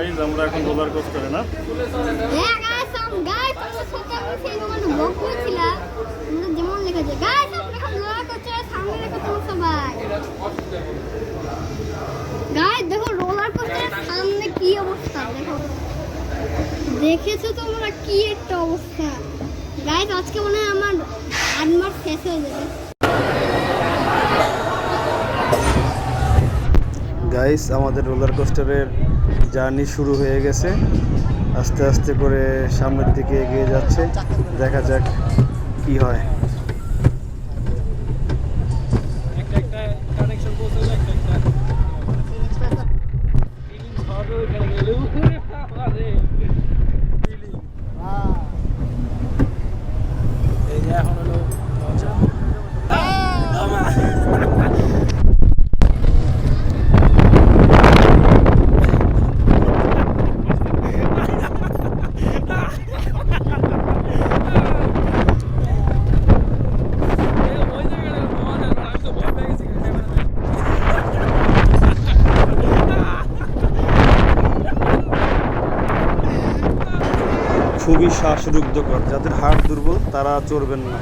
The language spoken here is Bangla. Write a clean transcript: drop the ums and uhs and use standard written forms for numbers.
গাইস আমরা এখন রোলার কোস্টারে না। হ্যাঁ গাইস আমরা সাথে আমি সেই মানে ব্লগ করেছিলাম। আমরা যেমন লেখা যায় গাইস আমরা এখন রোলার কোস্টারের সামনে রেখে তোমরা সবাই। গাইস দেখো রোলার কোস্টারের সামনে কি অবস্থা দেখো। দেখেছো তোমরা কি একটা অবস্থা। গাইস আজকে মনে হয় আমার আনমার শেষ হয়ে যাবে। গাইস আমাদের রোলার কোস্টারের জার্নি শুরু হয়ে গেছে, আস্তে আস্তে করে সামনের দিকে এগিয়ে যাচ্ছে। দেখা যাক কি হয়। খুবই শ্বাসরুদ্ধকর, যাদের হাড় দুর্বল তারা চড়বেন না।